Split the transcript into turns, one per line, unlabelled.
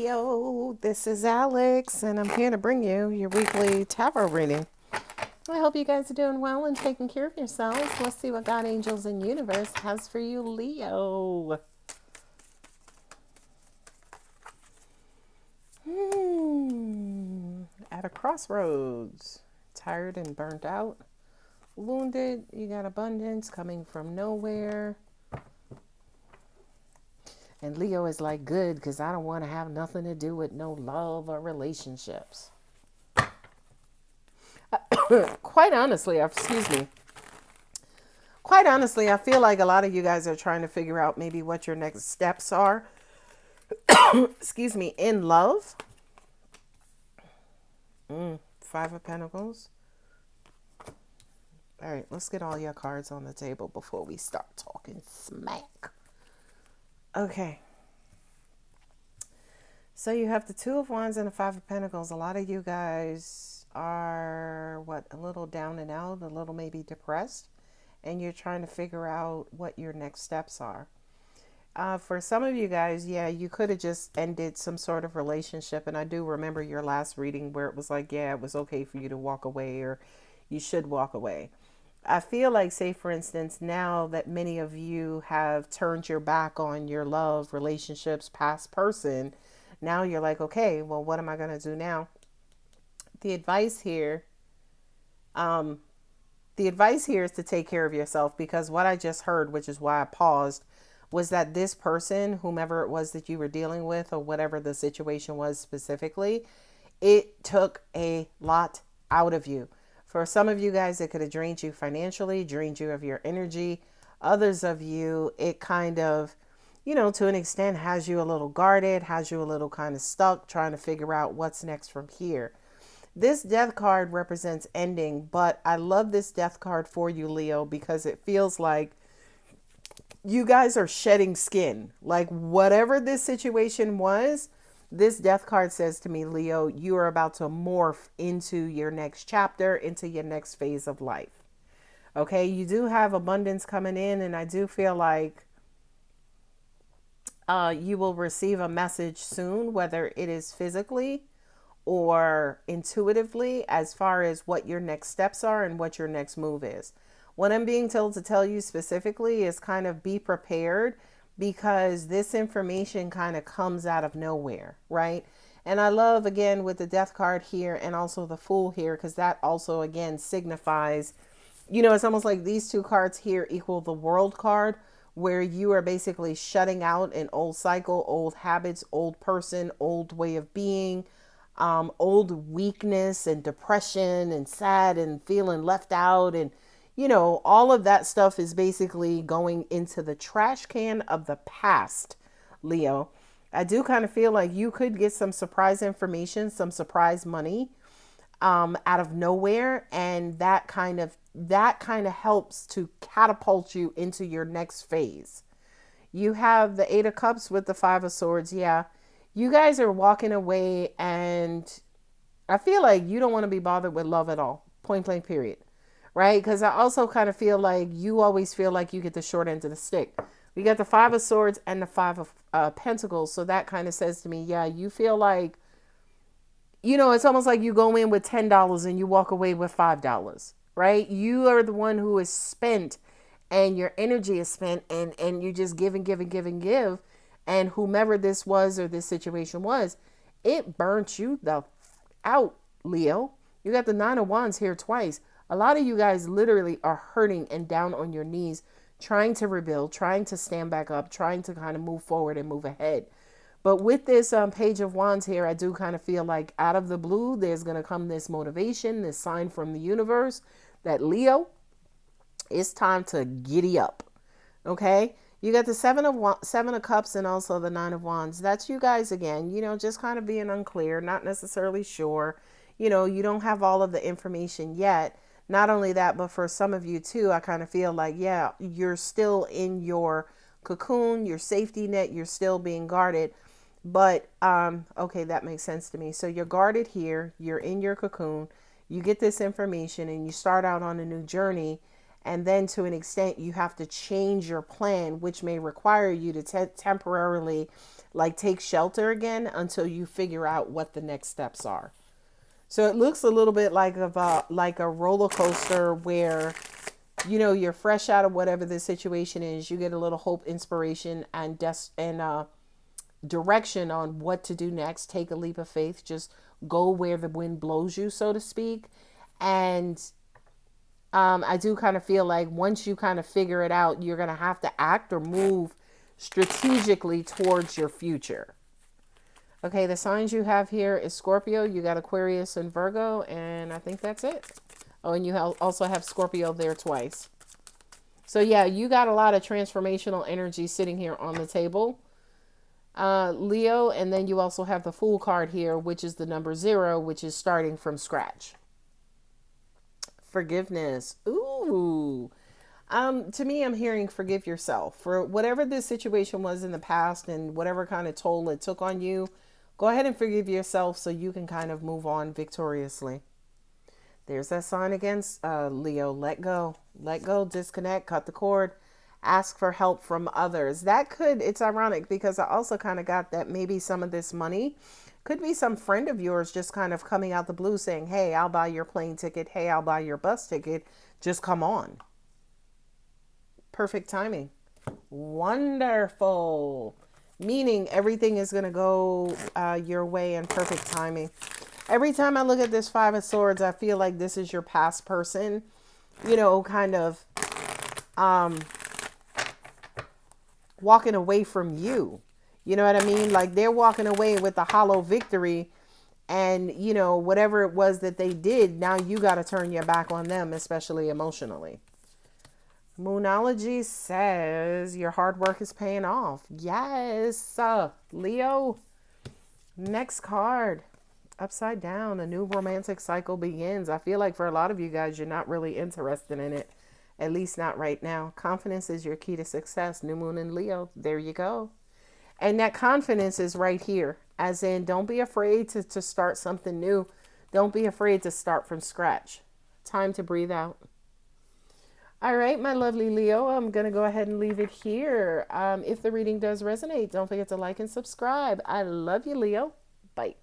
Leo, this is Alex, and I'm here to bring you your weekly tarot reading. I hope you guys are doing well and taking care of yourselves. Let's see what God, angels, and universe has for you, Leo. At a crossroads, tired and burnt out, wounded, you got abundance coming from nowhere. And Leo is like, good, because I don't want to have nothing to do with no love or relationships. Quite honestly, I feel like a lot of you guys are trying to figure out maybe what your next steps are. In love. Five of Pentacles. All right, let's get all your cards on the table before we start talking smack. Okay. So you have the Two of Wands and the Five of Pentacles. A lot of you guys are, a little down and out, a little maybe depressed, and you're trying to figure out what your next steps are. For some of you guys, you could have just ended some sort of relationship. And I do remember your last reading where it was like, it was okay for you to walk away, or you should walk away. I feel like, say, for instance, now that many of you have turned your back on your love, relationships, past person, now you're like, okay, well, what am I going to do now? The advice here is to take care of yourself, because what I just heard, which is why I paused, was that this person, whomever it was that you were dealing with, or whatever the situation was specifically, it took a lot out of you. For some of you guys, it could have drained you financially, drained you of your energy. Others of you, it kind of, to an extent has you a little guarded, has you a little kind of stuck, trying to figure out what's next from here. This death card represents ending, but I love this death card for you, Leo, because it feels like you guys are shedding skin. Like whatever this situation was, this death card says to me, Leo, you are about to morph into your next chapter, into your next phase of life. Okay, you do have abundance coming in, and I do feel like you will receive a message soon, whether it is physically or intuitively, as far as what your next steps are and what your next move is. What I'm being told to tell you specifically is kind of be prepared, because this information kind of comes out of nowhere, right? And I love, again, with the death card here and also the Fool here, because that also, again, signifies, it's almost like these two cards here equal the World card, where you are basically shutting out an old cycle, old habits, old person, old way of being, old weakness and depression and sad and feeling left out, and all of that stuff is basically going into the trash can of the past, Leo. I do kind of feel like you could get some surprise information, some surprise money out of nowhere, and that kind of helps to catapult you into your next phase. You have the Eight of Cups with the Five of Swords. Yeah, you guys are walking away, and I feel like you don't want to be bothered with love at all. Point blank, period. Right? Because I also kind of feel like you always feel like you get the short end of the stick. We got the Five of Swords and the Five of Pentacles. So that kind of says to me, you feel like, it's almost like you go in with $10 and you walk away with $5, right? You are the one who is spent, and your energy is spent, and you just give and give and give and give. And whomever this was, or this situation was, it burnt you out, Leo. You got the Nine of Wands here twice. A lot of you guys literally are hurting and down on your knees, trying to rebuild, trying to stand back up, trying to kind of move forward and move ahead. But with this Page of Wands here, I do kind of feel like out of the blue, there's going to come this motivation, this sign from the universe that, Leo, it's time to giddy up. Okay? You got the Seven of Cups and also the Nine of Wands. That's you guys again, just kind of being unclear, not necessarily sure. You don't have all of the information yet. Not only that, but for some of you too, I kind of feel like, you're still in your cocoon, your safety net, you're still being guarded. But, okay, that makes sense to me. So you're guarded here, you're in your cocoon, you get this information, and you start out on a new journey. And then to an extent, you have to change your plan, which may require you to temporarily like take shelter again until you figure out what the next steps are. So it looks a little bit like a roller coaster where, you know, you're fresh out of whatever the situation is. You get a little hope, inspiration, and direction on what to do next. Take a leap of faith. Just go where the wind blows you, so to speak. And I do kind of feel like once you kind of figure it out, you're going to have to act or move strategically towards your future. Okay, the signs you have here is Scorpio. You got Aquarius and Virgo, and I think that's it. Oh, and you also have Scorpio there twice. So yeah, you got a lot of transformational energy sitting here on the table, Leo. And then you also have the Fool card here, which is the number 0, which is starting from scratch. Forgiveness. Ooh. To me, I'm hearing forgive yourself for whatever this situation was in the past and whatever kind of toll it took on you. Go ahead and forgive yourself so you can kind of move on victoriously. There's that sign against Leo. Let go. Let go. Disconnect. Cut the cord. Ask for help from others. It's ironic because I also kind of got that maybe some of this money could be some friend of yours just kind of coming out the blue saying, hey, I'll buy your plane ticket. Hey, I'll buy your bus ticket. Just come on. Perfect timing. Wonderful. Meaning everything is going to go your way in perfect timing. Every time I look at this 5 of Swords, I feel like this is your past person, you know, kind of walking away from you. You know what I mean? Like they're walking away with a hollow victory, and, you know, whatever it was that they did, now you got to turn your back on them, especially emotionally. Moonology says your hard work is paying off. Yes, Leo. Next card. Upside down, a new romantic cycle begins. I feel like for a lot of you guys, you're not really interested in it. At least not right now. Confidence is your key to success. New moon in Leo. There you go. And that confidence is right here. As in, don't be afraid to start something new. Don't be afraid to start from scratch. Time to breathe out. All right, my lovely Leo, I'm going to go ahead and leave it here. If the reading does resonate, don't forget to like and subscribe. I love you, Leo. Bye.